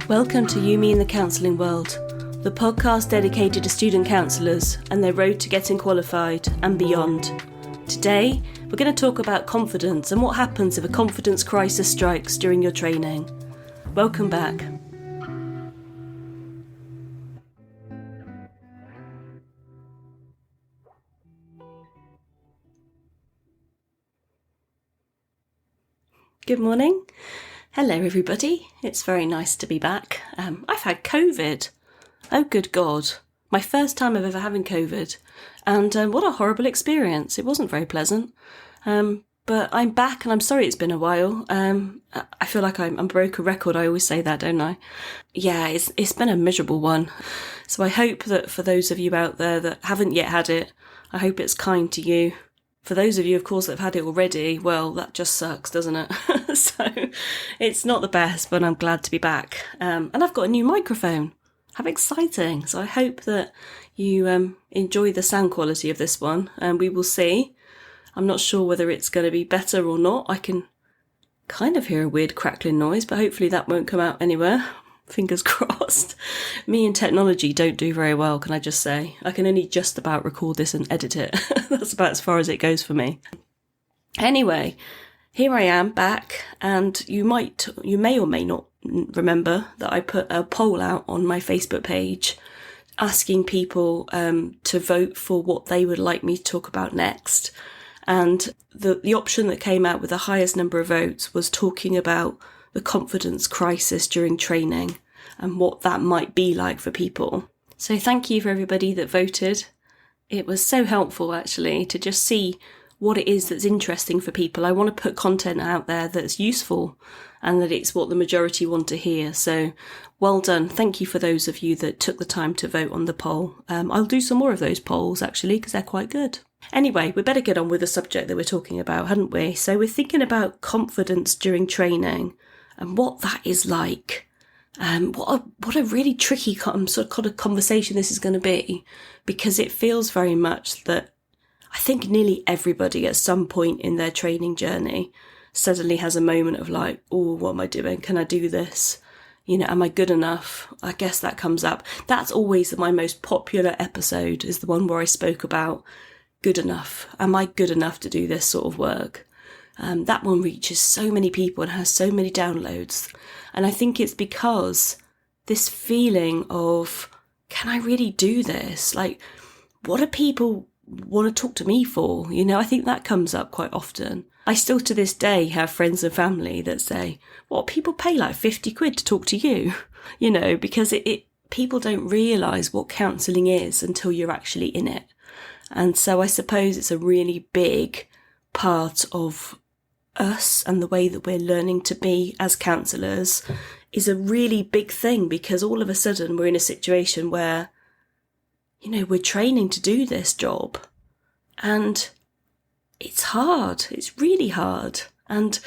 Welcome to You, Me and the Counselling World, the podcast dedicated to student counsellors and their road to getting qualified and beyond. Today, we're going to talk about confidence and what happens if a confidence crisis strikes during your training. Welcome back. Good morning. Hello everybody, it's very nice to be back. I've had COVID. Oh good God, my first time of ever having COVID, and what a horrible experience. It wasn't very pleasant, but I'm back and I'm sorry it's been a while. I feel like I'm a broken record, I always say that, don't I? Yeah, it's been a miserable one. So I hope that for those of you out there that haven't yet had it, I hope it's kind to you. For those of you, of course, that have had it already, well, that just sucks, doesn't it? So it's not the best, but I'm glad to be back. And I've got a new microphone. How exciting. So I hope that you enjoy the sound quality of this one, and we will see. I'm not sure whether it's going to be better or not. I can kind of hear a weird crackling noise, but hopefully that won't come out anywhere. Fingers crossed. Me and technology don't do very well, can I just say. I can only just about record this and edit it. That's about as far as it goes for me. Anyway, here I am back, and you may or may not remember that I put a poll out on my Facebook page asking people to vote for what they would like me to talk about next. And the option that came out with the highest number of votes was talking about the confidence crisis during training and what that might be like for people. So thank you for everybody that voted. It was so helpful actually to just see what it is that's interesting for people. I want to put content out there that's useful and that it's what the majority want to hear. So well done. Thank you for those of you that took the time to vote on the poll. I'll do some more of those polls actually because they're quite good. Anyway, we better get on with the subject that we're talking about, hadn't we? So we're thinking about confidence during training and what that is like. What a really tricky sort of conversation this is going to be, because it feels very much that I think nearly everybody at some point in their training journey suddenly has a moment of like, oh, what am I doing? Can I do this? You know, am I good enough? I guess that comes up. That's always my most popular episode, is the one where I spoke about good enough. Am I good enough to do this sort of work? That one reaches so many people and has so many downloads. And I think it's because this feeling of, can I really do this? Like, what do people want to talk to me for? You know, I think that comes up quite often. I still to this day have friends and family that say, what, people pay like 50 quid to talk to you? You know, because people don't realise what counselling is until you're actually in it. And so I suppose it's a really big part of us and the way that we're learning to be as counsellors is a really big thing, because all of a sudden we're in a situation where, you know, we're training to do this job and it's hard. It's really hard. And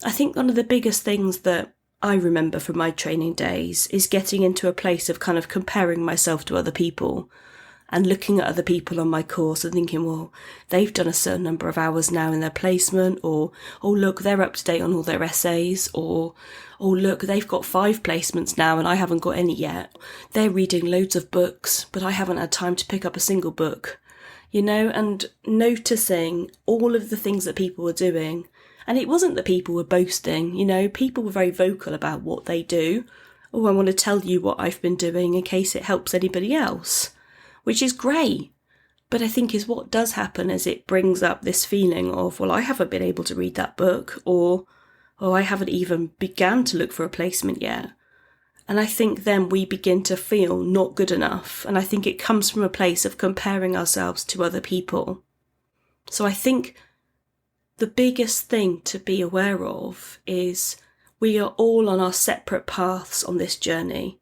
I think one of the biggest things that I remember from my training days is getting into a place of kind of comparing myself to other people and looking at other people on my course and thinking, well, they've done a certain number of hours now in their placement, or, oh, look, they're up to date on all their essays, or, oh, look, they've got 5 placements now and I haven't got any yet. They're reading loads of books, but I haven't had time to pick up a single book, you know, and noticing all of the things that people were doing. And it wasn't that people were boasting, you know, people were very vocal about what they do. Oh, I want to tell you what I've been doing in case it helps anybody else. Which is great, but I think is what does happen is it brings up this feeling of, well, I haven't been able to read that book, or, oh, I haven't even began to look for a placement yet. And I think then we begin to feel not good enough, and I think it comes from a place of comparing ourselves to other people. So I think the biggest thing to be aware of is we are all on our separate paths on this journey.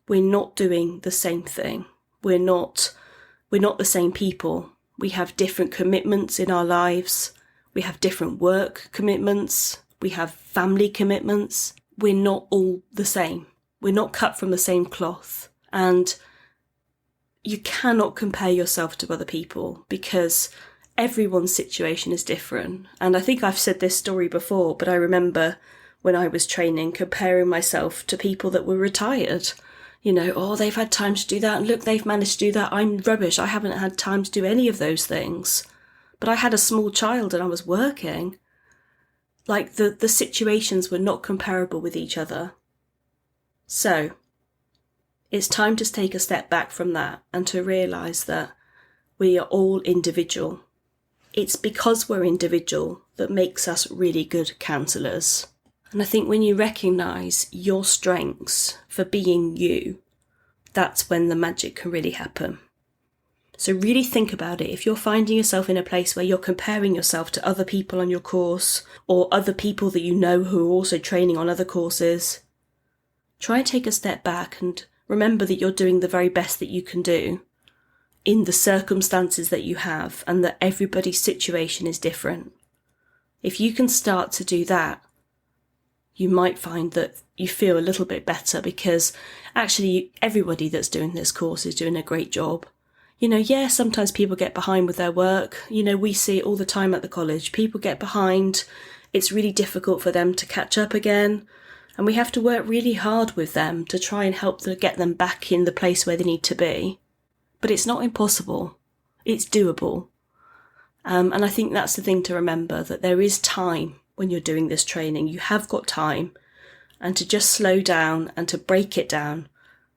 We're not doing the same thing. We're not the same people. We have different commitments in our lives. We have different work commitments. We have family commitments. We're not all the same. We're not cut from the same cloth. And you cannot compare yourself to other people because everyone's situation is different. And I think I've said this story before, but I remember when I was training, comparing myself to people that were retired. You know, oh, they've had time to do that, and look, they've managed to do that. I'm rubbish. I haven't had time to do any of those things. But I had a small child and I was working. Like, the situations were not comparable with each other. So, it's time to take a step back from that and to realise that we are all individual. It's because we're individual that makes us really good counsellors. And I think when you recognise your strengths for being you, that's when the magic can really happen. So really think about it. If you're finding yourself in a place where you're comparing yourself to other people on your course or other people that you know who are also training on other courses, try and take a step back and remember that you're doing the very best that you can do in the circumstances that you have, and that everybody's situation is different. If you can start to do that, you might find that you feel a little bit better, because actually everybody that's doing this course is doing a great job. You know, yeah, sometimes people get behind with their work. You know, we see it all the time at the college. People get behind. It's really difficult for them to catch up again. And we have to work really hard with them to try and help them get them back in the place where they need to be. But it's not impossible. It's doable. And I think that's the thing to remember, that there is time when you're doing this training. You have got time, and to just slow down and to break it down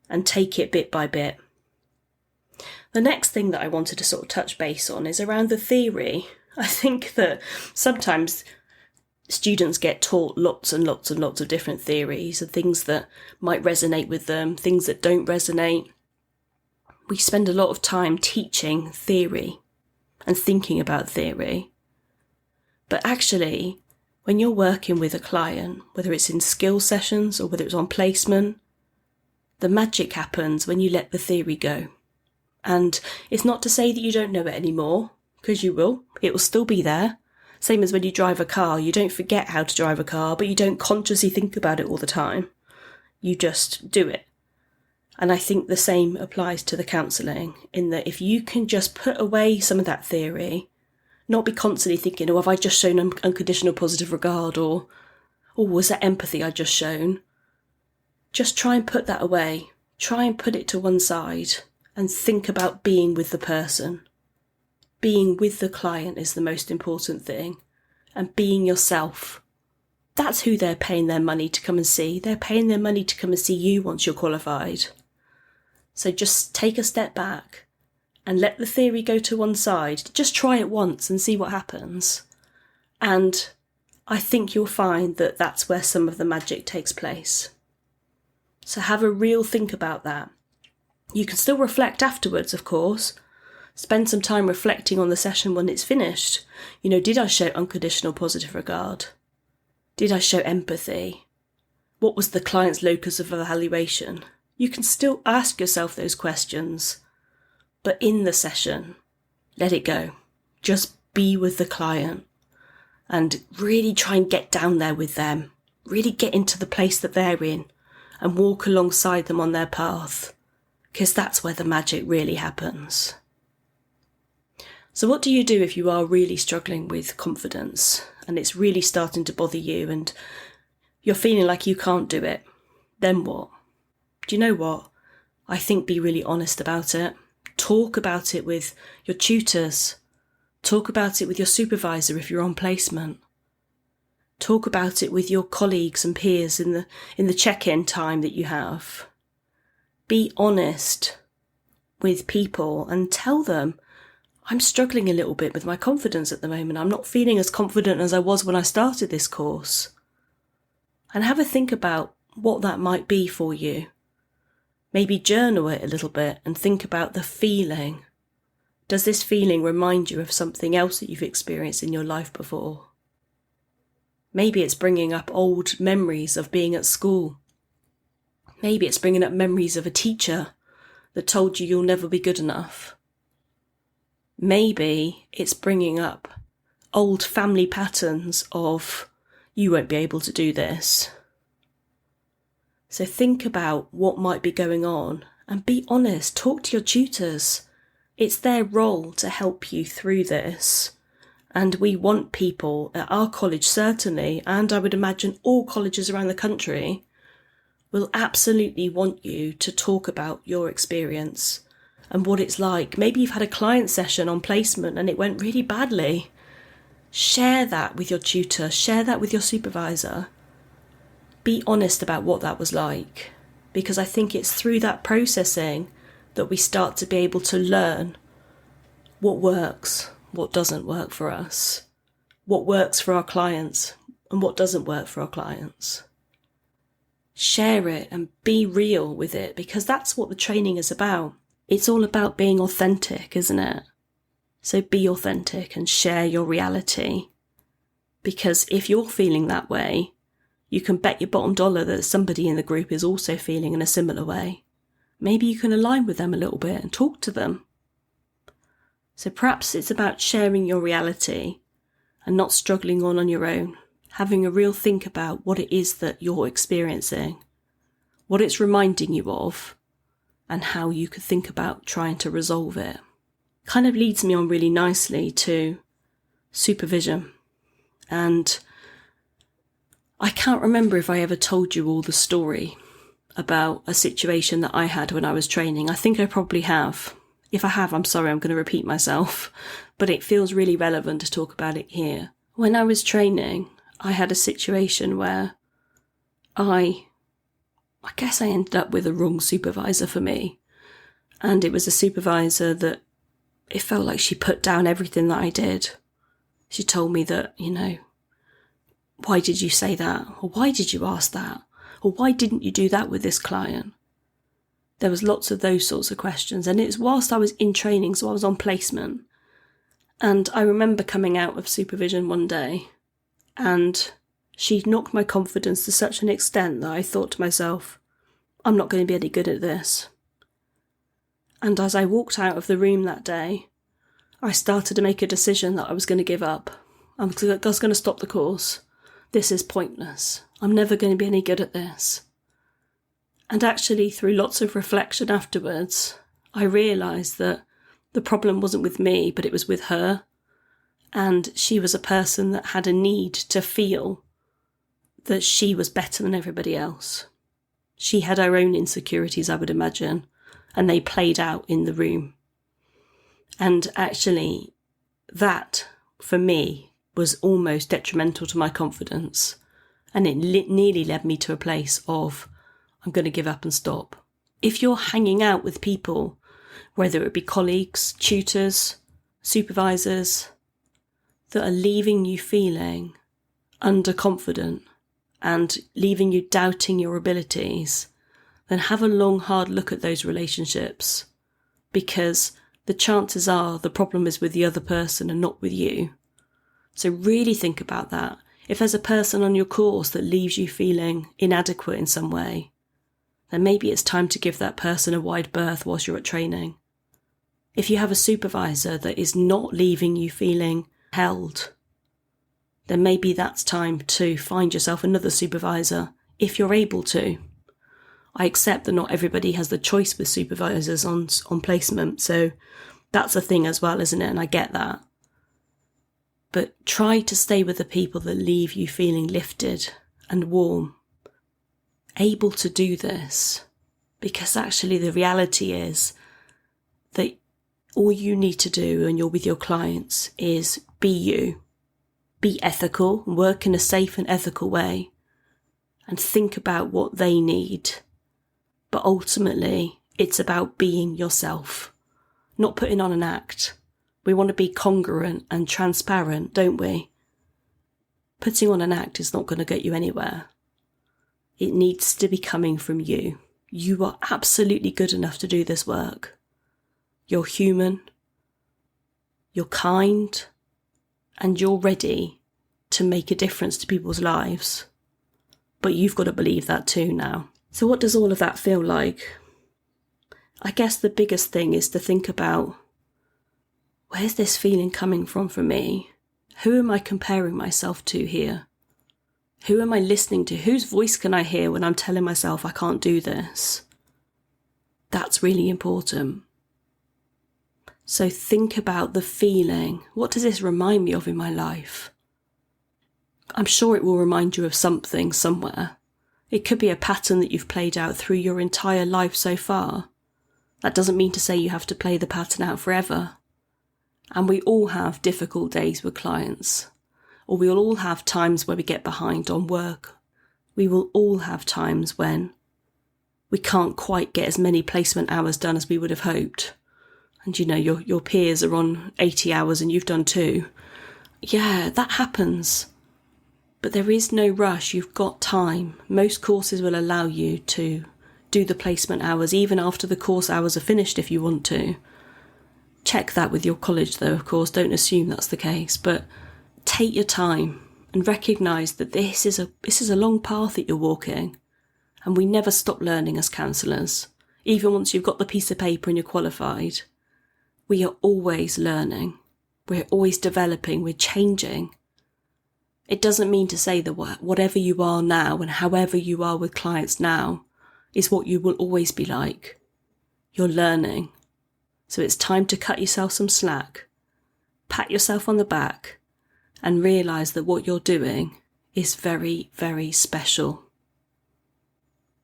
and take it bit by bit. The next thing that I wanted to sort of touch base on is around the theory. I think that sometimes students get taught lots and lots and lots of different theories and things that might resonate with them, things that don't resonate. We spend a lot of time teaching theory and thinking about theory. But actually, when you're working with a client, whether it's in skill sessions or whether it's on placement, the magic happens when you let the theory go. And it's not to say that you don't know it anymore, because you will. It will still be there. Same as when you drive a car. You don't forget how to drive a car, but you don't consciously think about it all the time. You just do it. And I think the same applies to the counselling, in that if you can just put away some of that theory, not be constantly thinking, oh, have I just shown unconditional positive regard, or oh, was that empathy I just shown? Just try and put that away. Try and put it to one side and think about being with the person. Being with the client is the most important thing, and being yourself. That's who they're paying their money to come and see. They're paying their money to come and see you once you're qualified. So just take a step back and let the theory go to one side. Just try it once and see what happens. And I think you'll find that that's where some of the magic takes place. So have a real think about that. You can still reflect afterwards, of course. Spend some time reflecting on the session when it's finished. You know, did I show unconditional positive regard? Did I show empathy? What was the client's locus of evaluation? You can still ask yourself those questions, but in the session, let it go. Just be with the client and really try and get down there with them. Really get into the place that they're in and walk alongside them on their path, because that's where the magic really happens. So what do you do if you are really struggling with confidence and it's really starting to bother you and you're feeling like you can't do it? Then what? Do you know what? I think be really honest about it. Talk about it with your tutors. Talk about it with your supervisor if you're on placement. Talk about it with your colleagues and peers in the check-in time that you have. Be honest with people and tell them, I'm struggling a little bit with my confidence at the moment. I'm not feeling as confident as I was when I started this course. And have a think about what that might be for you. Maybe journal it a little bit and think about the feeling. Does this feeling remind you of something else that you've experienced in your life before? Maybe it's bringing up old memories of being at school. Maybe it's bringing up memories of a teacher that told you you'll never be good enough. Maybe it's bringing up old family patterns of, you won't be able to do this. So think about what might be going on and be honest. Talk to your tutors. It's their role to help you through this And we want people at our college, certainly, and I would imagine all colleges around the country, will absolutely want you to talk about your experience and what it's like. Maybe you've had a client session on placement and it went really badly. Share that with your tutor, share that with your supervisor. Be honest about what that was like, because I think it's through that processing that we start to be able to learn what works, what doesn't work for us, what works for our clients and what doesn't work for our clients. Share it and be real with it, because that's what the training is about. It's all about being authentic, isn't it? So be authentic and share your reality, because if you're feeling that way, you can bet your bottom dollar that somebody in the group is also feeling in a similar way. Maybe you can align with them a little bit and talk to them. So perhaps it's about sharing your reality and not struggling on your own, having a real think about what it is that you're experiencing, what it's reminding you of, and how you could think about trying to resolve it. Kind of leads me on really nicely to supervision. And I can't remember if I ever told you all the story about a situation that I had when I was training. I think I probably have. If I have, I'm sorry, I'm going to repeat myself, but it feels really relevant to talk about it here. When I was training, I had a situation where I guess I ended up with a wrong supervisor for me. And it was a supervisor that it felt like she put down everything that I did. She told me that, why did you say that? Or why did you ask that? Or why didn't you do that with this client? There was lots of those sorts of questions. And it's whilst I was in training, so I was on placement. And I remember coming out of supervision one day and she knocked my confidence to such an extent that I thought to myself, I'm not going to be any good at this. And as I walked out of the room that day, I started to make a decision that I was going to give up. I was going to stop the course. This is pointless. I'm never going to be any good at this. And actually, through lots of reflection afterwards, I realised that the problem wasn't with me, but it was with her. And she was a person that had a need to feel that she was better than everybody else. She had her own insecurities, I would imagine, and they played out in the room. And actually, that, for me, was almost detrimental to my confidence. And it nearly led me to a place of, I'm going to give up and stop. If you're hanging out with people, whether it be colleagues, tutors, supervisors, that are leaving you feeling underconfident and leaving you doubting your abilities, then have a long, hard look at those relationships, because the chances are the problem is with the other person and not with you. So really think about that. If there's a person on your course that leaves you feeling inadequate in some way, then maybe it's time to give that person a wide berth whilst you're at training. If you have a supervisor that is not leaving you feeling held, then maybe that's time to find yourself another supervisor, if you're able to. I accept that not everybody has the choice with supervisors on placement, so that's a thing as well, isn't it? And I get that. But try to stay with the people that leave you feeling lifted and warm, able to do this, because actually the reality is that all you need to do when you're with your clients is be you. Be ethical, work in a safe and ethical way, and think about what they need. But ultimately, it's about being yourself, not putting on an act. We want to be congruent and transparent, don't we? Putting on an act is not going to get you anywhere. It needs to be coming from you. You are absolutely good enough to do this work. You're human, you're kind, and you're ready to make a difference to people's lives. But you've got to believe that too now. So what does all of that feel like? I guess the biggest thing is to think about, where's this feeling coming from for me? Who am I comparing myself to here? Who am I listening to? Whose voice can I hear when I'm telling myself I can't do this? That's really important. So think about the feeling. What does this remind me of in my life? I'm sure it will remind you of something somewhere. It could be a pattern that you've played out through your entire life so far. That doesn't mean to say you have to play the pattern out forever. And we all have difficult days with clients, or we will all have times where we get behind on work. We will all have times when we can't quite get as many placement hours done as we would have hoped. And your peers are on 80 hours and you've done 2. Yeah, that happens. But there is no rush. You've got time. Most courses will allow you to do the placement hours even after the course hours are finished if you want to. Check that with your college though, of course. Don't assume that's the case. But take your time and recognise that this is a long path that you're walking. And we never stop learning as counsellors. Even once you've got the piece of paper and you're qualified, we are always learning. We're always developing. We're changing. It doesn't mean to say that whatever you are now and however you are with clients now is what you will always be like. You're learning. So it's time to cut yourself some slack, pat yourself on the back, and realise that what you're doing is very, very special.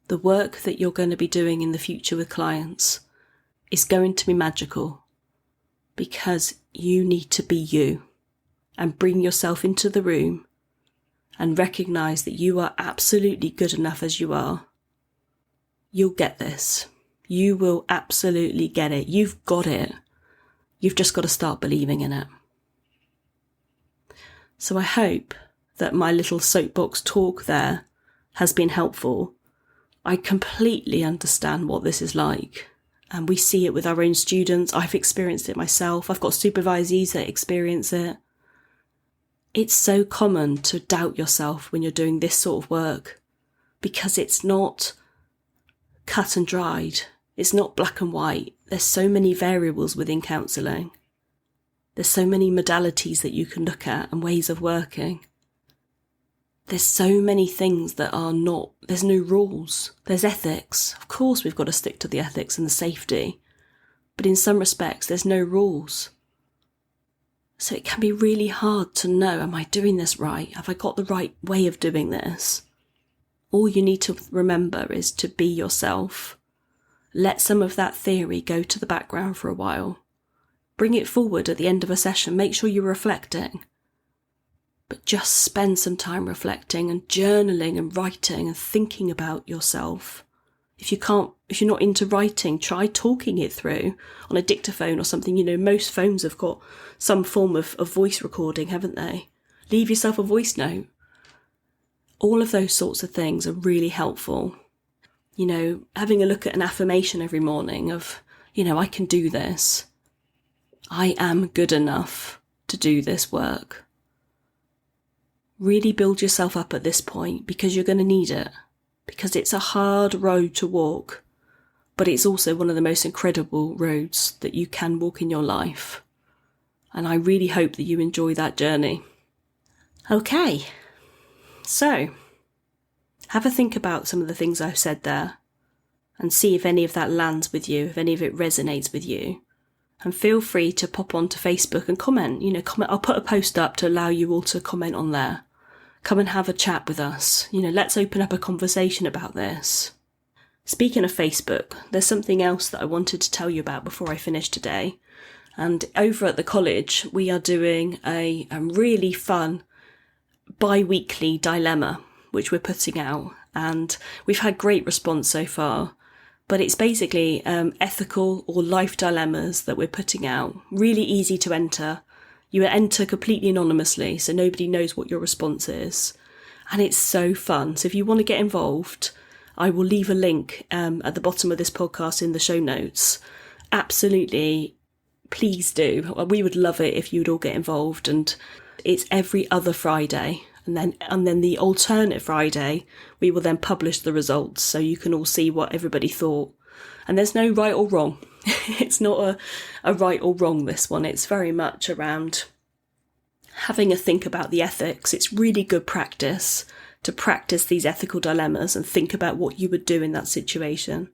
The work that you're going to be doing in the future with clients is going to be magical because you need to be you and bring yourself into the room and recognise that you are absolutely good enough as you are. You'll get this. You will absolutely get it. You've got it. You've just got to start believing in it. So I hope that my little soapbox talk there has been helpful. I completely understand what this is like. And we see it with our own students. I've experienced it myself. I've got supervisees that experience it. It's so common to doubt yourself when you're doing this sort of work because it's not cut and dried. It's not black and white. There's so many variables within counselling. There's so many modalities that you can look at and ways of working. There's so many things that are not, there's no rules. There's ethics. Of course we've got to stick to the ethics and the safety. But in some respects, there's no rules. So it can be really hard to know, am I doing this right? Have I got the right way of doing this? All you need to remember is to be yourself. Let some of that theory go to the background for a while. Bring it forward at the end of a session. Make sure you're reflecting. But just spend some time reflecting and journaling and writing and thinking about yourself. If you're not into writing, try talking it through on a dictaphone or something. Most phones have got some form of voice recording, haven't they? Leave yourself a voice note. All of those sorts of things are really helpful. Having a look at an affirmation every morning of, I can do this. I am good enough to do this work. Really build yourself up at this point because you're going to need it. Because it's a hard road to walk, but it's also one of the most incredible roads that you can walk in your life. And I really hope that you enjoy that journey. Okay, so have a think about some of the things I've said there and see if any of that lands with you, if any of it resonates with you. And feel free to pop onto Facebook and comment. I'll put a post up to allow you all to comment on there. Come and have a chat with us. Let's open up a conversation about this. Speaking of Facebook, there's something else that I wanted to tell you about before I finish today. And over at the college, we are doing a really fun bi-weekly dilemma, which we're putting out. And we've had great response so far. But it's basically ethical or life dilemmas that we're putting out. Really easy to enter. You enter completely anonymously, so nobody knows what your response is. And it's so fun. So if you want to get involved, I will leave a link at the bottom of this podcast in the show notes. Absolutely, please do. We would love it if you would all get involved. And it's every other Friday. And then the alternate Friday, we will then publish the results so you can all see what everybody thought. And there's no right or wrong. It's not a right or wrong, this one. It's very much around having a think about the ethics. It's really good practice to practice these ethical dilemmas and think about what you would do in that situation.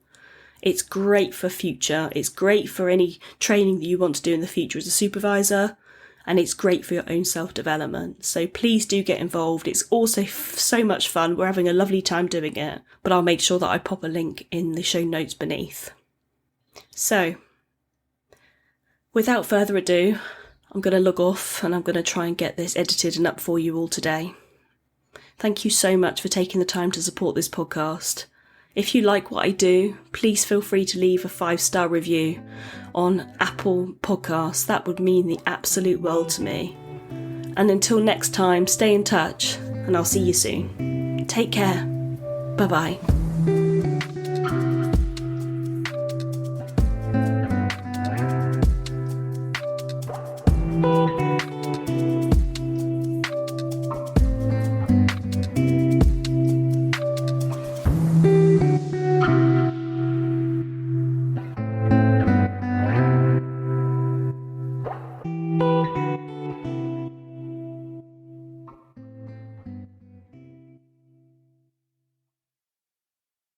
It's great for future. It's great for any training that you want to do in the future as a supervisor. And it's great for your own self-development. So please do get involved. It's also so much fun. We're having a lovely time doing it. But I'll make sure that I pop a link in the show notes beneath. So, without further ado, I'm going to log off and I'm going to try and get this edited and up for you all today. Thank you so much for taking the time to support this podcast. If you like what I do, please feel free to leave a 5-star review on Apple Podcasts. That would mean the absolute world to me. And until next time, stay in touch and I'll see you soon. Take care. Bye-bye.